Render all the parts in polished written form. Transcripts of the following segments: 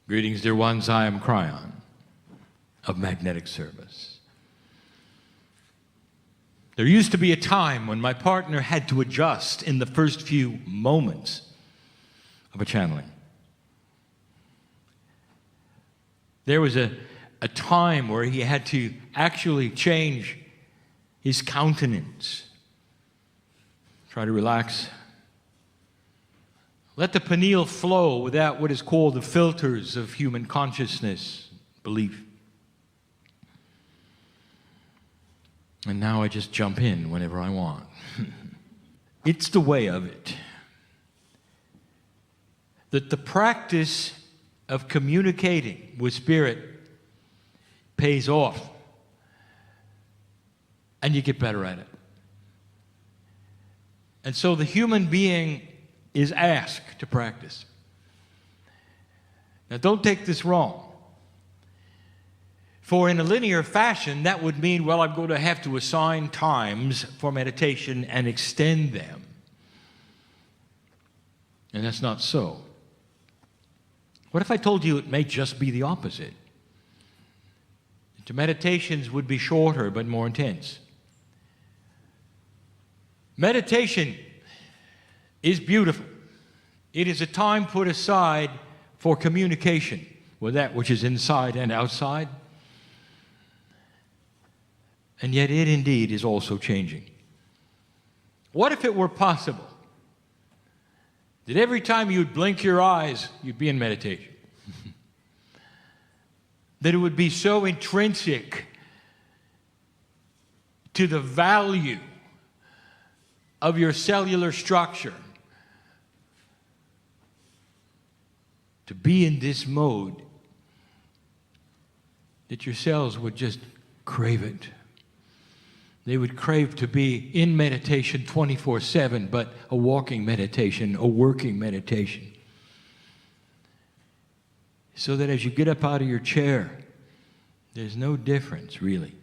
Greetings, dear ones. I am Kryon of Magnetic Service. There used to be a time when my partner had to adjust in the first few moments of a channeling. There was a time where he had to actually change his countenance. Try to relax. Let the pineal flow without what is called the filters of human consciousness, belief. And now I just jump in whenever I want. It's the way of it. That the practice of communicating with Spirit pays off. And you get better at it. And so the human being is asked to practice. Now don't take this wrong. For in a linear fashion, that would mean, well, I'm going to have to assign times for meditation and extend them. And that's not so. What if I told you it may just be the opposite? The meditations would be shorter but more intense. Meditation is beautiful. It is a time put aside for communication with that which is inside and outside. And yet it indeed is also changing. What if it were possible that every time you'd blink your eyes, you'd be in meditation? That it would be so intrinsic to the value of your cellular structure to be in this mode that your cells would just crave it. They would crave to be in meditation 24/7, but a walking meditation, a working meditation. So that as you get up out of your chair, there's no difference, really,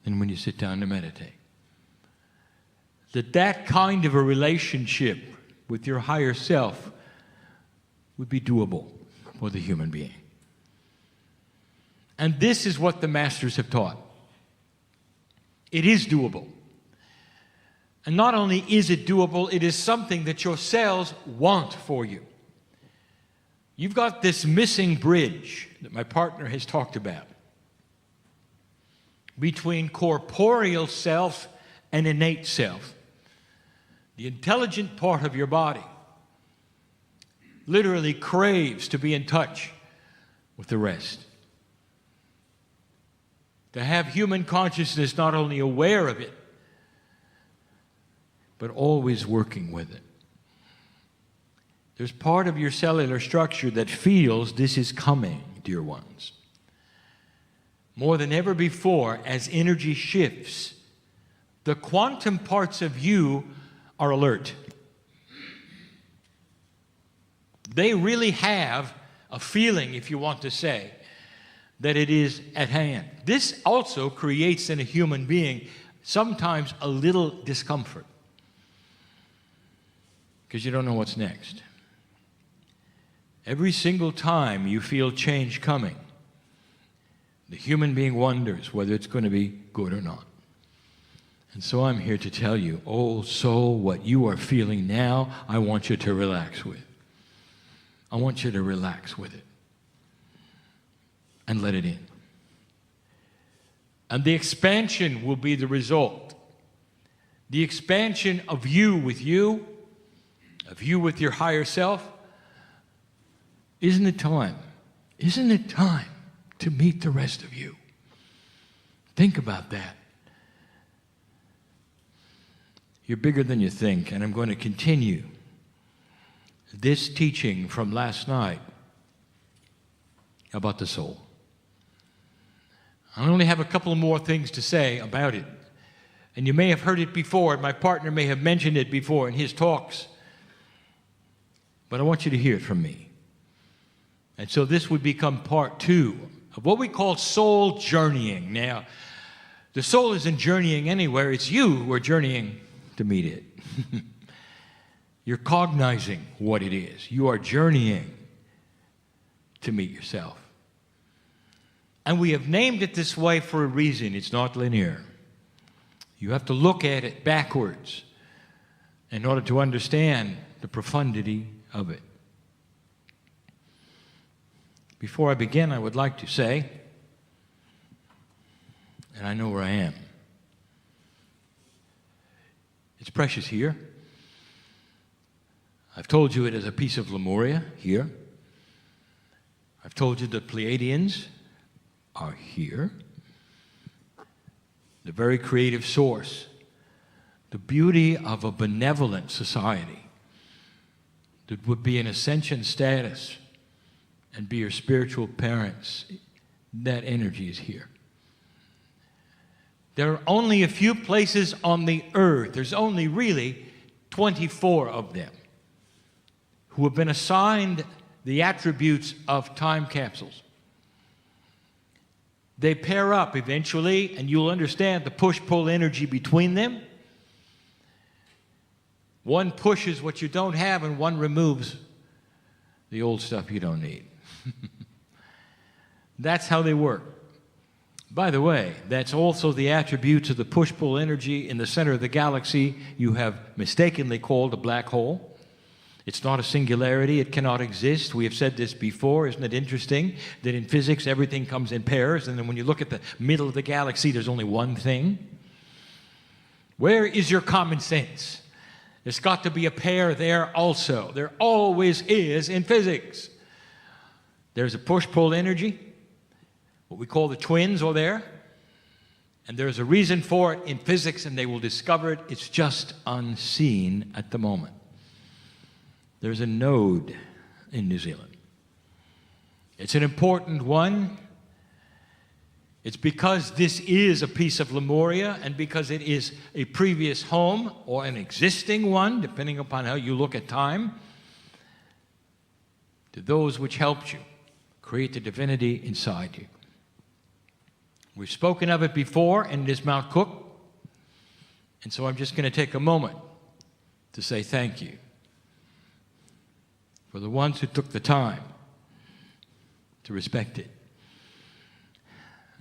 than when you sit down to meditate. That kind of a relationship with your higher self would be doable for the human being. And this is what the masters have taught. It is doable. And not only is it doable, it is something that your cells want for you. You've got this missing bridge that my partner has talked about between corporeal self and innate self. The intelligent part of your body literally craves to be in touch with the rest. To have human consciousness not only aware of it, but always working with it. There's part of your cellular structure that feels this is coming, dear ones. More than ever before, as energy shifts, the quantum parts of you are alert. They really have a feeling, if you want to say, that it is at hand. This also creates in a human being sometimes a little discomfort because you don't know what's next. Every single time you feel change coming, the human being wonders whether it's going to be good or not. And so I'm here to tell you, oh soul, what you are feeling now, I want you to relax with. I want you to relax with it. And let it in. And the expansion will be the result. The expansion of you with your higher self. Isn't it time? Isn't it time to meet the rest of you? Think about that. You're bigger than you think, and I'm going to continue this teaching from last night about the soul. I only have a couple more things to say about it. And you may have heard it before, and my partner may have mentioned it before in his talks. But I want you to hear it from me. And so this would become part 2 of what we call soul journeying. Now, the soul isn't journeying anywhere. It's you who are journeying to meet it. You're cognizing what it is. You are journeying to meet yourself. And we have named it this way for a reason. It's not linear. You have to look at it backwards in order to understand the profundity of it. Before I begin, I would like to say, and I know where I am, it's precious here. I've told you it is a piece of Lemuria here. I've told you the Pleiadians are here. The very creative source. The beauty of a benevolent society that would be in ascension status and be your spiritual parents. That energy is here. There are only a few places on the earth. There's only really 24 of them who have been assigned the attributes of time capsules. They pair up eventually, and you'll understand the push-pull energy between them. One pushes what you don't have, and one removes the old stuff you don't need. That's how they work. By the way, that's also the attributes of the push-pull energy in the center of the galaxy you have mistakenly called a black hole. It's not a singularity. It cannot exist. We have said this before. Isn't it interesting that in physics everything comes in pairs, and then when you look at the middle of the galaxy, there's only one thing? Where is your common sense? There's got to be a pair there also. There always is in physics. There's a push-pull energy. What we call the twins are there. And there's a reason for it in physics, and they will discover it. It's just unseen at the moment. There's a node in New Zealand. It's an important one. It's because this is a piece of Lemuria, and because it is a previous home or an existing one, depending upon how you look at time, to those which helped you create the divinity inside you. We've spoken of it before, and it is Mount Cook. And so I'm just going to take a moment to say thank you for the ones who took the time to respect it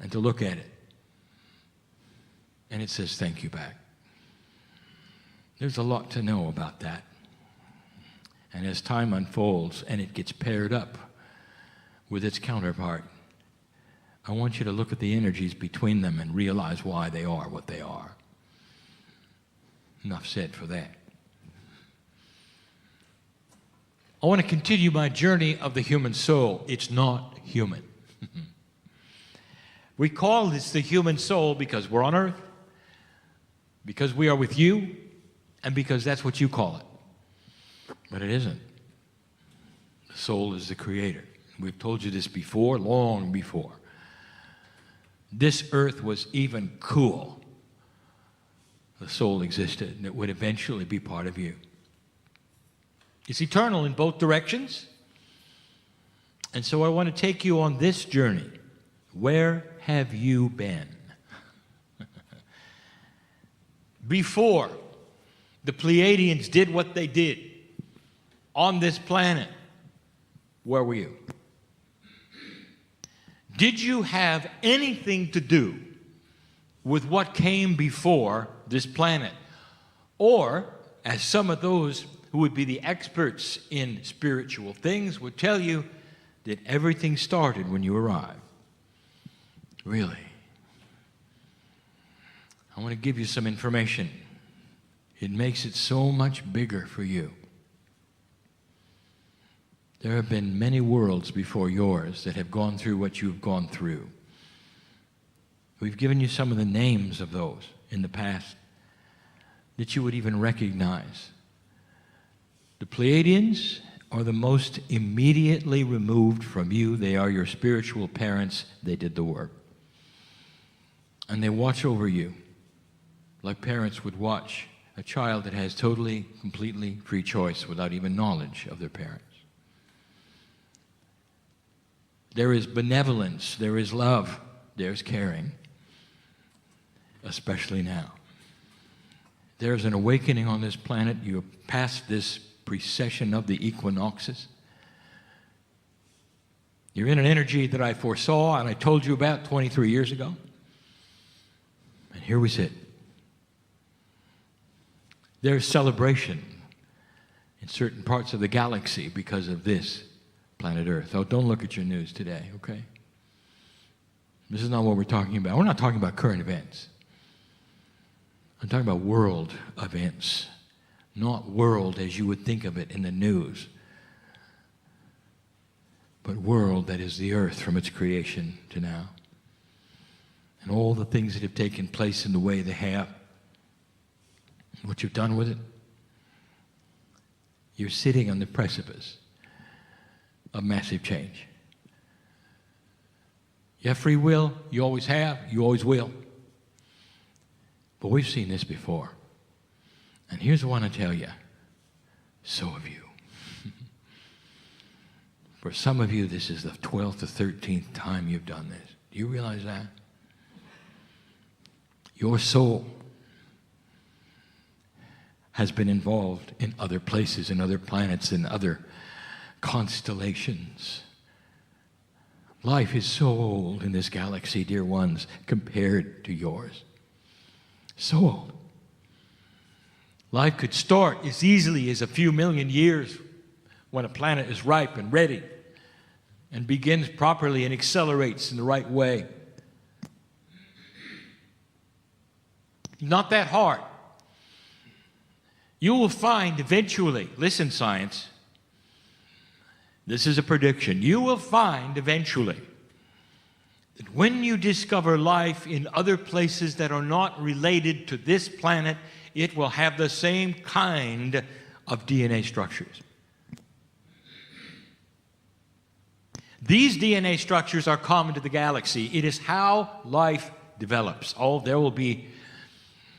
and to look at it. And it says thank you back. There's a lot to know about that. And as time unfolds and it gets paired up with its counterpart, I want you to look at the energies between them and realize why they are what they are. Enough said for that. I want to continue my journey of the human soul. It's not human. We call this the human soul because we're on earth, because we are with you, and because that's what you call it. But it isn't. The soul is the creator. We've told you this before, long before. This earth was even cool. The soul existed, and it would eventually be part of you. It's eternal in both directions. And so I want to take you on this journey. Where have you been? Before the Pleiadians did what they did on this planet, where were you? Did you have anything to do with what came before this planet? Or, as some of those who would be the experts in spiritual things would tell you, that everything started when you arrived? Really? I want to give you some information. It makes it so much bigger for you. There have been many worlds before yours that have gone through what you've gone through. We've given you some of the names of those in the past that you would even recognize. The Pleiadians are the most immediately removed from you. They are your spiritual parents. They did the work. And they watch over you like parents would watch a child that has totally, completely free choice without even knowledge of their parents. There is benevolence, there is love, there's caring, especially now. There's an awakening on this planet. You have passed this precession of the equinoxes. You're in an energy that I foresaw and I told you about 23 years ago. And here we sit. There's celebration in certain parts of the galaxy because of this planet Earth. Oh, don't look at your news today, okay? This is not what we're talking about. We're not talking about current events. I'm talking about world events, not world as you would think of it in the news, but world that is the earth from its creation to now. And all the things that have taken place in the way they have, what you've done with it. You're sitting on the precipice of massive change. You have free will, you always have, you always will. But we've seen this before. And here's what I want to tell you. So have you. For some of you, this is the 12th or 13th time you've done this. Do you realize that? Your soul has been involved in other places, in other planets, in other constellations. Life is so old in this galaxy, dear ones, compared to yours. So old. Life could start as easily as a few million years when a planet is ripe and ready and begins properly and accelerates in the right way. Not that hard. You will find eventually, listen science, this is a prediction, you will find eventually that when you discover life in other places that are not related to this planet, it will have the same kind of DNA structures. These DNA structures are common to the galaxy. It is how life develops. Oh, there will be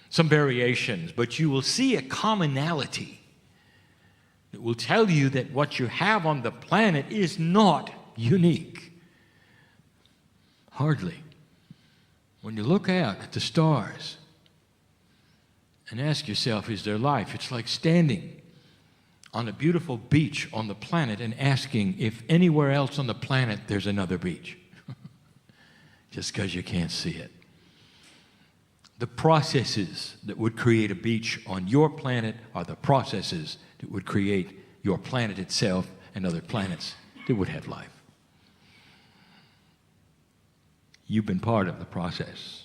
some variations, but you will see a commonality that will tell you that what you have on the planet is not unique. Hardly. When you look out at the stars and ask yourself, is there life? It's like standing on a beautiful beach on the planet and asking if anywhere else on the planet there's another beach. Just because you can't see it. The processes that would create a beach on your planet are the processes that would create your planet itself and other planets that would have life. You've been part of the process.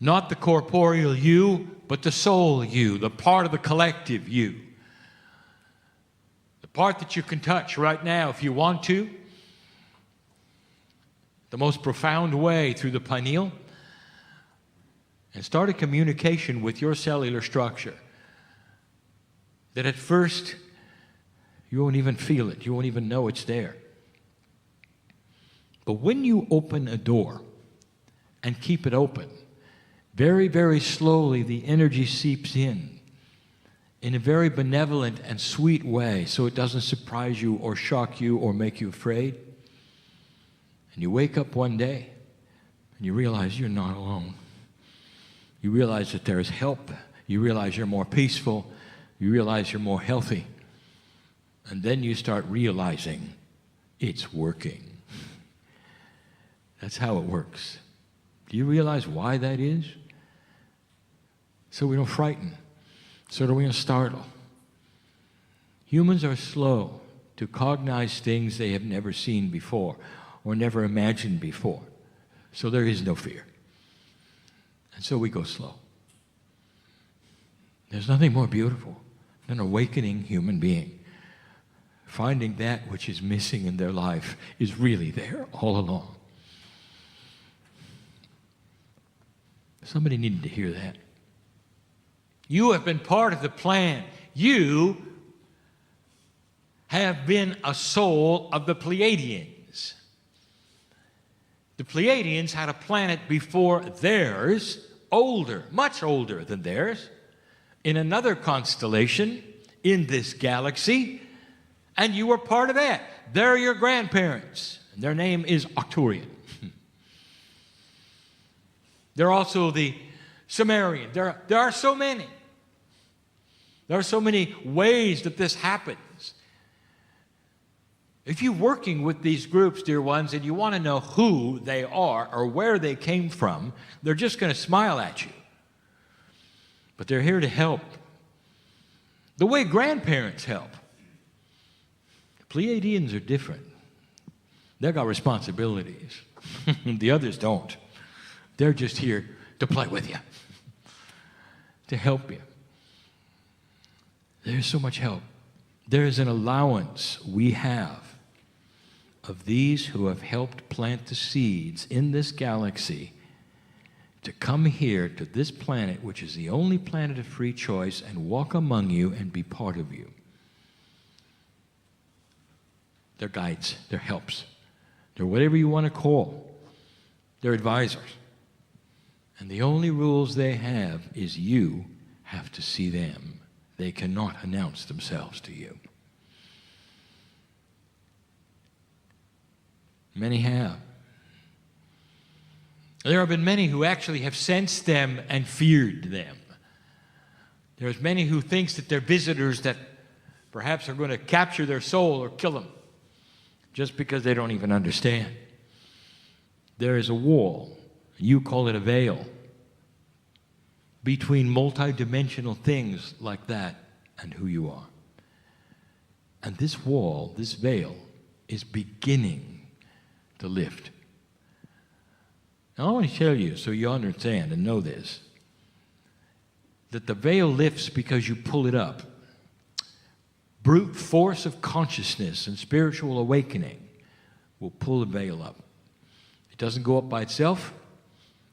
Not the corporeal you, but the soul you, the part of the collective you. The part that you can touch right now if you want to. The most profound way through the pineal. And start a communication with your cellular structure that at first you won't even feel it. You won't even know it's there. But when you open a door and keep it open, very, very slowly the energy seeps in a very benevolent and sweet way so it doesn't surprise you or shock you or make you afraid. And you wake up one day and you realize you're not alone. You realize that there is help. You realize you're more peaceful. You realize you're more healthy. And then you start realizing it's working. That's how it works. Do you realize why that is? So we don't frighten. So that we don't startle. Humans are slow to cognize things they have never seen before or never imagined before. So there is no fear. And so we go slow. There's nothing more beautiful than an awakening human being. Finding that which is missing in their life is really there all along. Somebody needed to hear that. You have been part of the plan. You have been a soul of the Pleiadians. The Pleiadians had a planet before theirs, older, much older than theirs, in another constellation in this galaxy, and you were part of that. They're your grandparents, and their name is Arcturian. They're also the Sumerian. There are so many. There are so many ways that this happens. If you're working with these groups, dear ones, and you want to know who they are or where they came from, they're just going to smile at you. But they're here to help. The way grandparents help. Pleiadians are different. They've got responsibilities. The others don't. They're just here to play with you, to help you. There's so much help. There is an allowance we have of these who have helped plant the seeds in this galaxy to come here to this planet, which is the only planet of free choice, and walk among you and be part of you. They're guides, they're helps, they're whatever you want to call. They're advisors. And the only rules they have is you have to see them. They cannot announce themselves to you. Many have. There have been many who actually have sensed them and feared them. There's many who think that they're visitors that perhaps are going to capture their soul or kill them just because they don't even understand. There is a wall, you call it a veil, between multidimensional things like that and who you are. And this wall, this veil, is beginning to lift. Now I want to tell you, so you understand and know this, that the veil lifts because you pull it up. Brute force of consciousness and spiritual awakening will pull the veil up. It doesn't go up by itself.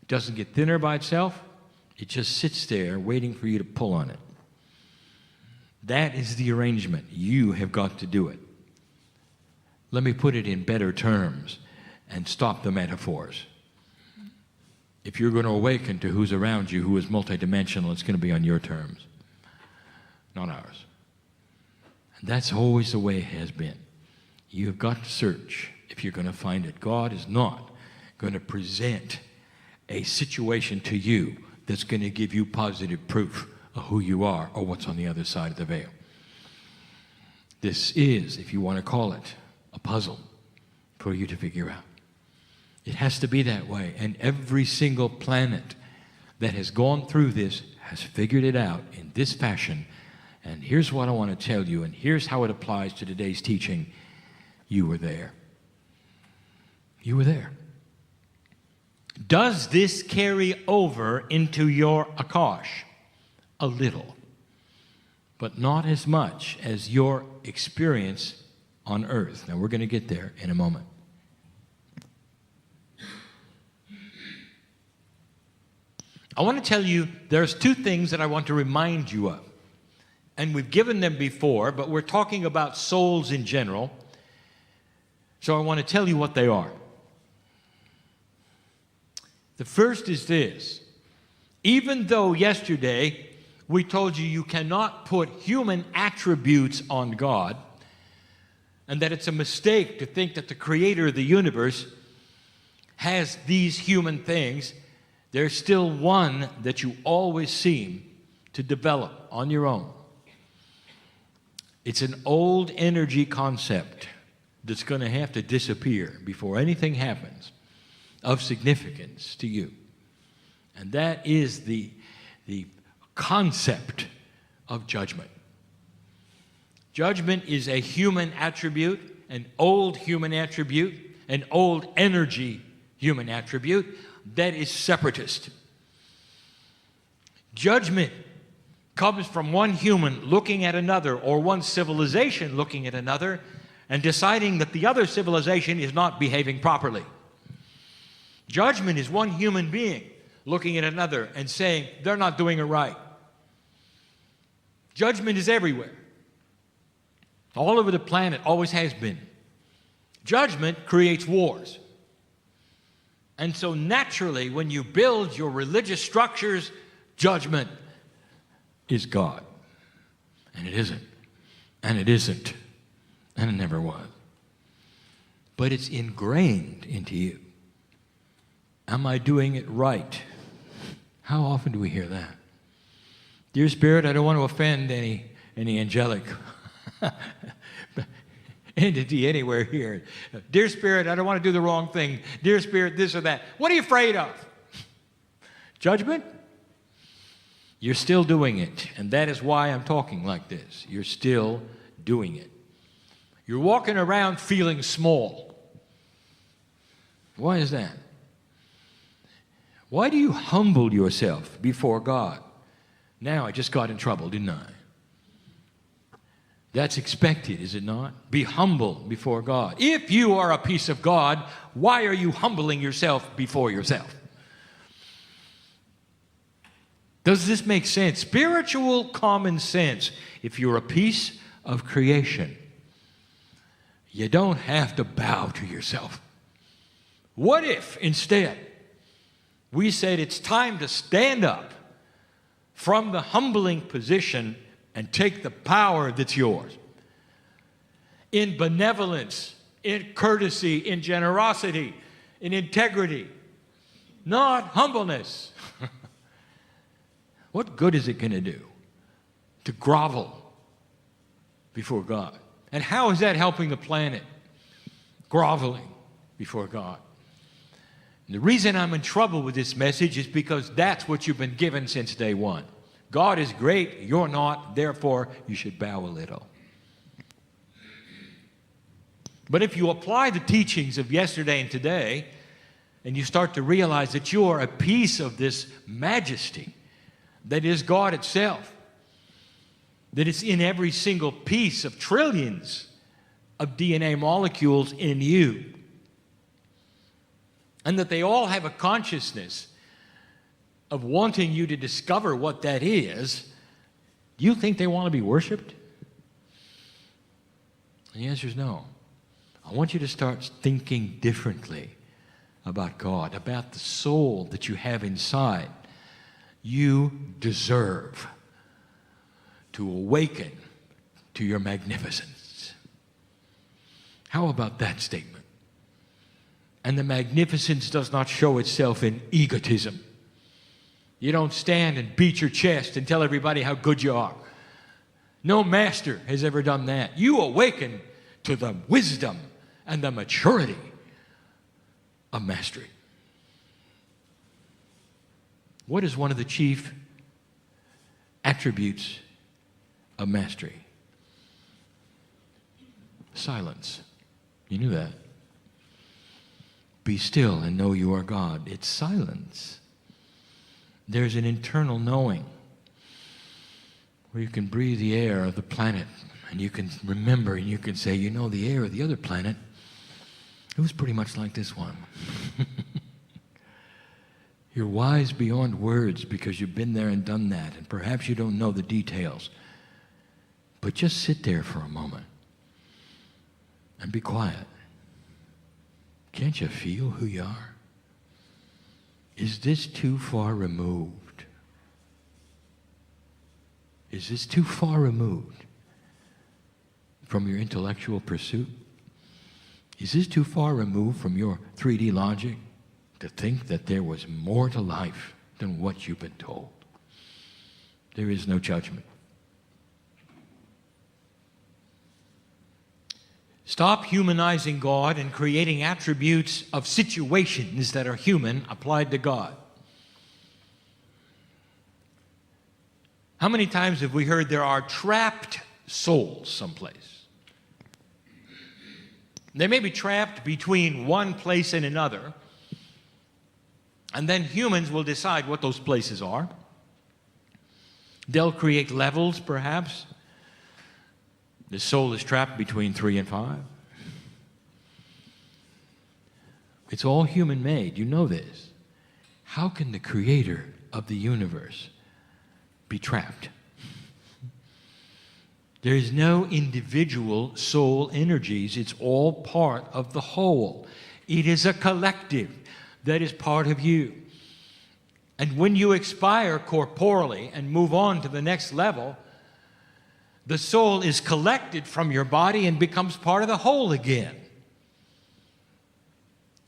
It doesn't get thinner by itself. It just sits there waiting for you to pull on it. That is the arrangement. You have got to do it. Let me put it in better terms and stop the metaphors. If you're going to awaken to who's around you, who is multidimensional, it's going to be on your terms, not ours. And that's always the way it has been. You've got to search if you're going to find it. God is not going to present a situation to you that's going to give you positive proof of who you are or what's on the other side of the veil. This is, if you want to call it, a puzzle for you to figure out. It has to be that way. And every single planet that has gone through this has figured it out in this fashion. And here's what I want to tell you, and here's how it applies to today's teaching. You were there. You were there. Does this carry over into your Akash? A little, but not as much as your experience on earth. Now, we're going to get there in a moment. I want to tell you there's two things that I want to remind you of. And we've given them before, but we're talking about souls in general. So I want to tell you what they are. The first is this. Even though yesterday we told you you cannot put human attributes on God, and that it's a mistake to think that the creator of the universe has these human things, there's still one that you always seem to develop on your own. It's an old energy concept that's going to have to disappear before anything happens of significance to you. And that is the concept of judgment. Judgment is a human attribute, an old human attribute, an old energy human attribute that is separatist. Judgment comes from one human looking at another, or one civilization looking at another and deciding that the other civilization is not behaving properly. Judgment is one human being looking at another and saying they're not doing it right. Judgment is everywhere. All over the planet, always has been. Judgment creates wars. And so naturally, when you build your religious structures, judgment is God. And it isn't. And it isn't. And it never was. But it's ingrained into you. Am I doing it right? How often do we hear that? Dear Spirit, I don't want to offend any any angelic entity anywhere here. Dear Spirit, I don't want to do the wrong thing. Dear Spirit, this or that. What are you afraid of? Judgment? You're still doing it, and that is why I'm talking like this. You're still doing it. You're walking around feeling small. Why is that? Why do you humble yourself before God? Now, I just got in trouble, didn't I? That's expected, is it not? Be humble before God. If you are a piece of God, why are you humbling yourself before yourself? Does this make sense? Spiritual common sense. If you're a piece of creation, you don't have to bow to yourself. What if, instead, we said it's time to stand up from the humbling position and take the power that's yours in benevolence, in courtesy, in generosity, in integrity, not humbleness? What good is it going to do to grovel before God? And how is that helping the planet? Groveling before God. And the reason I'm in trouble with this message is because that's what you've been given since day one. God is great, you're not, therefore you should bow a little. But if you apply the teachings of yesterday and today, and you start to realize that you are a piece of this majesty that is God itself, that it's in every single piece of trillions of DNA molecules in you, and that they all have a consciousness of wanting you to discover what that is, do you think they want to be worshiped? And the answer is no. I want you to start thinking differently about God, about the soul that you have inside. You deserve to awaken to your magnificence. How about that statement? And the magnificence does not show itself in egotism. You don't stand and beat your chest and tell everybody how good you are. No master has ever done that. You awaken to the wisdom and the maturity of mastery. What is one of the chief attributes of mastery? Silence. You knew that. Be still and know you are God. It's silence. There's an internal knowing where you can breathe the air of the planet and you can remember and you can say, you know, the air of the other planet, it was pretty much like this one. You're wise beyond words because you've been there and done that, and perhaps you don't know the details. But just sit there for a moment and be quiet. Can't you feel who you are? Is this too far removed? Is this too far removed from your intellectual pursuit? Is this too far removed from your 3D logic to think that there was more to life than what you've been told? There is no judgment. Stop humanizing God and creating attributes of situations that are human applied to God. How many times have we heard there are trapped souls someplace? They may be trapped between one place and another, and then humans will decide what those places are. They'll create levels, perhaps. The soul is trapped between 3 and 5. It's all human-made. You know this. How can the creator of the universe be trapped? There is no individual soul energies. It's all part of the whole. It is a collective that is part of you. And when you expire corporally and move on to the next level, the soul is collected from your body and becomes part of the whole again.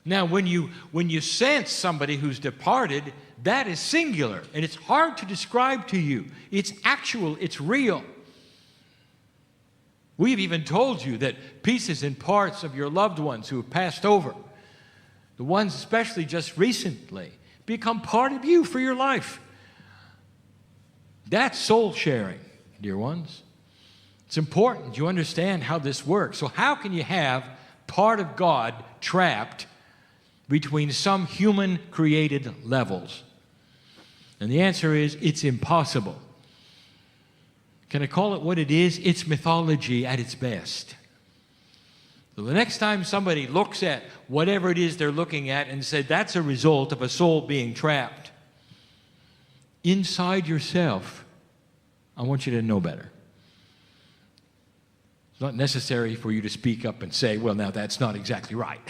Now, when you sense somebody who's departed, that is singular, and it's hard to describe to you. It's actual, it's real. We've even told you that pieces and parts of your loved ones who have passed over, the ones especially just recently, become part of you for your life. That's soul sharing, dear ones. It's important you understand how this works. So how can you have part of God trapped between some human created levels? And the answer is, it's impossible. Can I call it what it is? It's mythology at its best. So the next time somebody looks at whatever it is they're looking at and said that's a result of a soul being trapped, inside yourself, I want you to know better. It's not necessary for you to speak up and say, well, now that's not exactly right.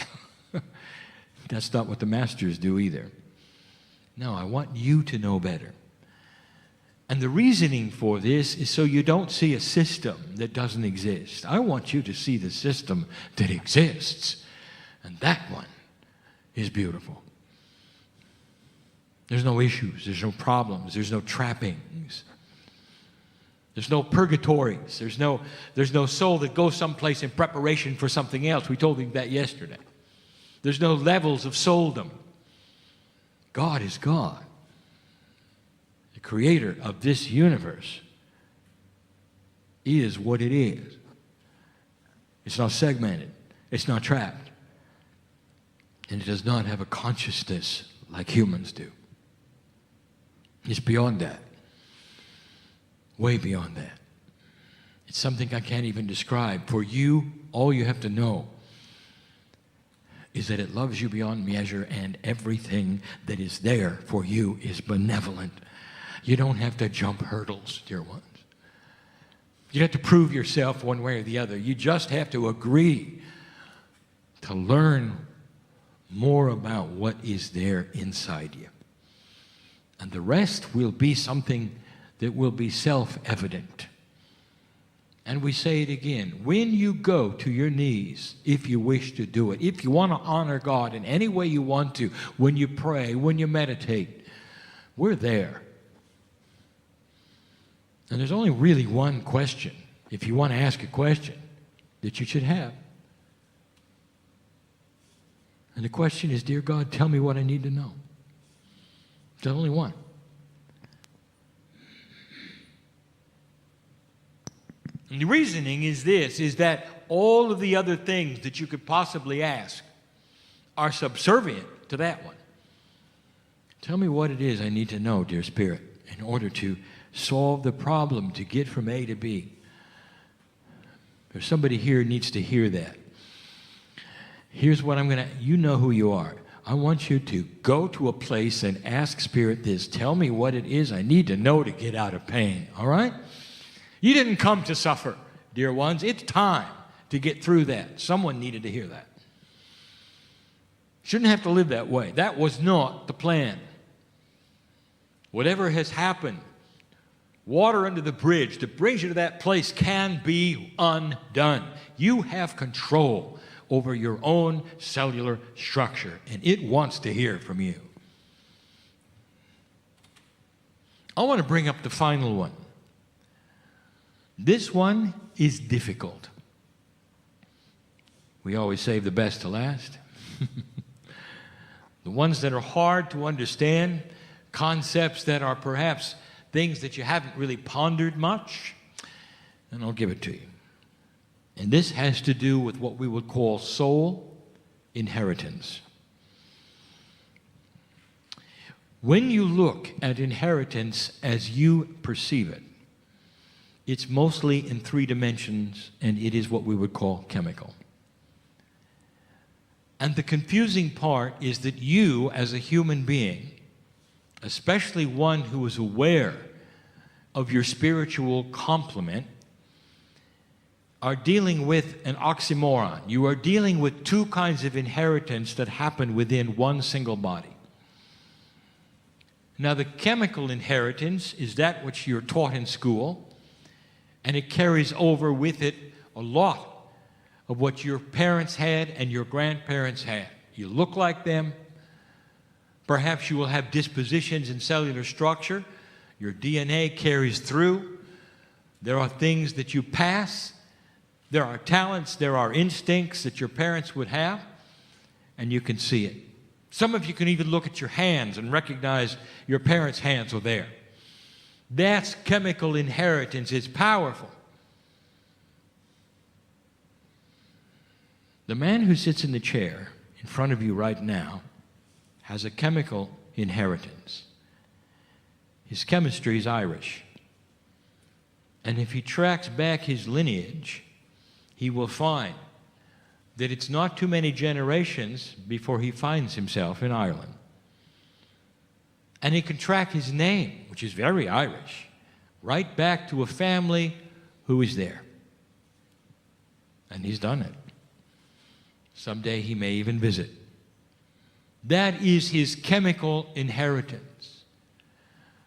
That's not what the masters do either. No, I want you to know better. And the reasoning for this is so you don't see a system that doesn't exist. I want you to see the system that exists. And that one is beautiful. There's no issues. There's no problems. There's no trappings. There's no purgatories. There's no soul that goes someplace in preparation for something else. We told you that yesterday. There's no levels of souldom. God is God, the creator of this universe, is what it is. It's not segmented. It's not trapped. And it does not have a consciousness like humans do. It's beyond that. Way beyond that. It's something I can't even describe. For you, all you have to know is that it loves you beyond measure, and everything that is there for you is benevolent. You don't have to jump hurdles, dear ones. You don't have to prove yourself one way or the other. You just have to agree to learn more about what is there inside you. And the rest will be something that will be self-evident. And we say it again, when you go to your knees, if you wish to do it, if you want to honor God in any way you want to, when you pray, when you meditate, we're there. And there's only really one question, if you want to ask a question, that you should have. And the question is, dear God, tell me what I need to know. There's only one. And the reasoning is this, is that all of the other things that you could possibly ask are subservient to that one. Tell me what it is I need to know, dear Spirit, in order to solve the problem, to get from A to B. There's somebody here who needs to hear that. Here's what I'm going to, you know who you are. I want you to go to a place and ask Spirit this. Tell me what it is I need to know to get out of pain, all right? You didn't come to suffer, dear ones. It's time to get through that. Someone needed to hear that. Shouldn't have to live that way. That was not the plan. Whatever has happened, water under the bridge that brings you to that place can be undone. You have control over your own cellular structure, and it wants to hear from you. I want to bring up the final one. This one is difficult. We always save the best to last. The ones that are hard to understand, concepts that are perhaps things that you haven't really pondered much, and I'll give it to you. And this has to do with what we would call soul inheritance. When you look at inheritance as you perceive it, it's mostly in 3 dimensions, and it is what we would call chemical. And the confusing part is that you, as a human being, especially one who is aware of your spiritual complement, are dealing with an oxymoron. You are dealing with 2 kinds of inheritance that happen within one single body. Now, the chemical inheritance is that which you're taught in school, and it carries over with it a lot of what your parents had and your grandparents had. You look like them. Perhaps you will have dispositions in cellular structure. Your DNA carries through. There are things that you pass There are talents, there are instincts that your parents would have, and you can see it. Some of you can even look at your hands and recognize your parents' hands are there. That's chemical inheritance. It's powerful. The man who sits in the chair in front of you right now has a chemical inheritance. His chemistry is Irish. And if he tracks back his lineage, he will find that it's not too many generations before he finds himself in Ireland. And he can track his name, which is very Irish, right back to a family who is there. And he's done it. Someday he may even visit. That is his chemical inheritance.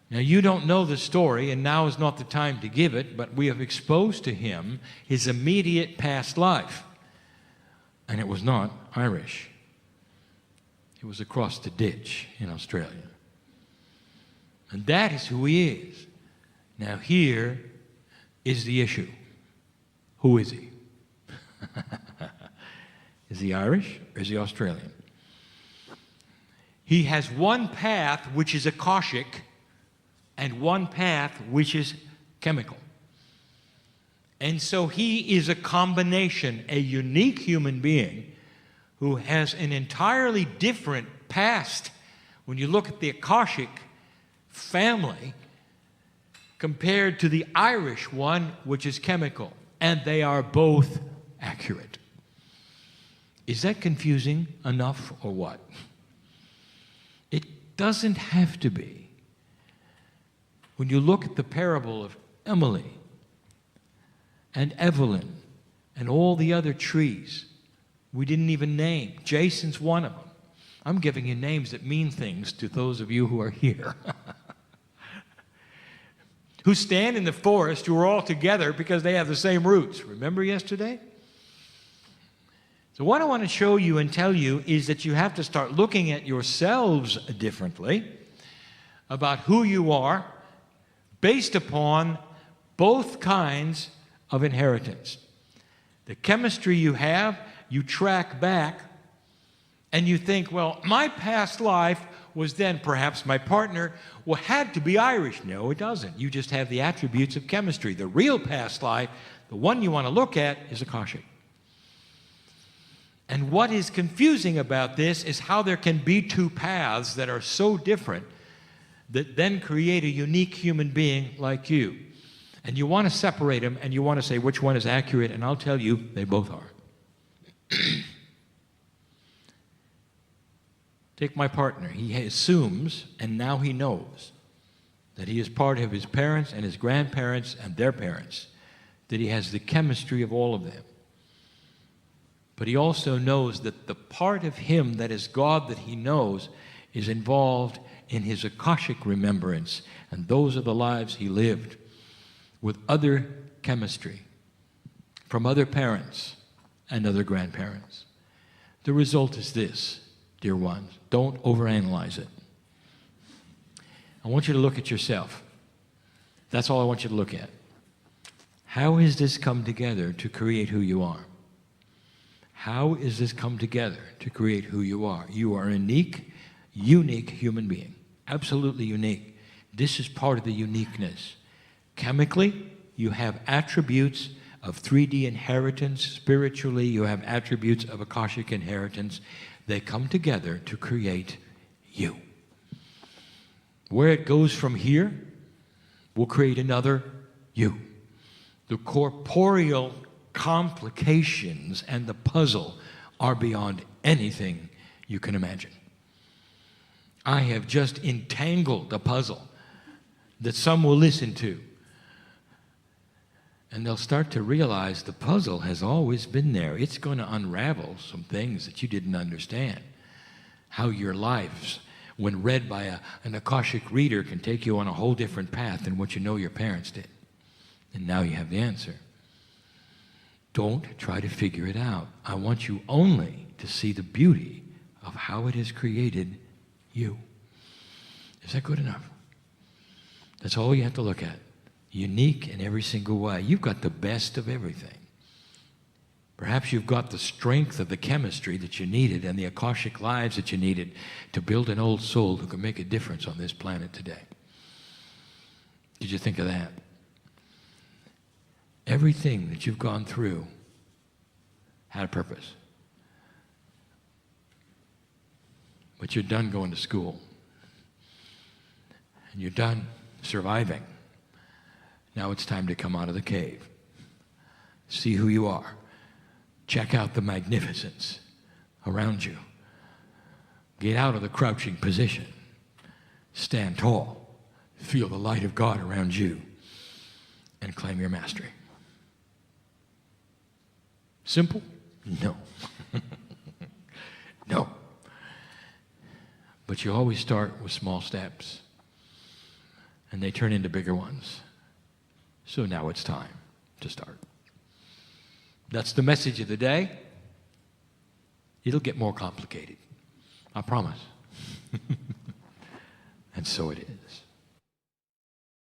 Now, you don't know the story, and now is not the time to give it, but we have exposed to him his immediate past life. And it was not Irish. It was across the ditch in Australia. And that is who he is. Now, here is the issue. Who is he? Is he Irish or is he Australian? He has one path which is Akashic and one path which is chemical. And so he is a combination, a unique human being who has an entirely different past. When you look at the Akashic family compared to the Irish one, which is chemical, and they are both accurate. Is that confusing enough or what? It doesn't have to be. When you look at the parable of Emily and Evelyn and all the other trees we didn't even name, Jason's one of them. I'm giving you names that mean things to those of you who are here. Who stand in the forest, who are all together because they have the same roots. Remember yesterday? So what I want to show you and tell you is that you have to start looking at yourselves differently about who you are based upon both kinds of inheritance. The chemistry you have, you track back and you think, well, my past life was then perhaps my partner had to be Irish. No, it doesn't. You just have the attributes of chemistry. The real past life, the one you want to look at, is Akashic. And what is confusing about this is how there can be two paths that are so different that then create a unique human being like you. And you want to separate them and you want to say which one is accurate, and I'll tell you, they both are. Take my partner. He assumes, and now he knows, that he is part of his parents and his grandparents and their parents, that he has the chemistry of all of them. But he also knows that the part of him that is God that he knows is involved in his Akashic remembrance, and those are the lives he lived with other chemistry from other parents and other grandparents. The result is this, dear ones. Don't overanalyze it. I want you to look at yourself. That's all I want you to look at. How has this come together to create who you are? How is this come together to create who you are? You are a unique human being. Absolutely unique. This is part of the uniqueness. Chemically, you have attributes of 3D inheritance. Spiritually, you have attributes of Akashic inheritance. They come together to create you. Where it goes from here will create another you. The corporeal complications and the puzzle are beyond anything you can imagine. I have just entangled a puzzle that some will listen to, and they'll start to realize the puzzle has always been there. It's going to unravel some things that you didn't understand. How your lives, when read by an Akashic reader, can take you on a whole different path than what you know your parents did. And now you have the answer. Don't try to figure it out. I want you only to see the beauty of how it has created you. Is that good enough? That's all you have to look at. Unique in every single way. You've got the best of everything. Perhaps you've got the strength of the chemistry that you needed and the Akashic lives that you needed to build an old soul who can make a difference on this planet today. Did you think of that? Everything that you've gone through had a purpose. But you're done going to school. And you're done surviving. Now it's time to come out of the cave. See who you are. Check out the magnificence around you. Get out of the crouching position. Stand tall. Feel the light of God around you. And claim your mastery. Simple? No. No. But you always start with small steps. And they turn into bigger ones. So now it's time to start. That's the message of the day. It'll get more complicated. I promise. And so it is.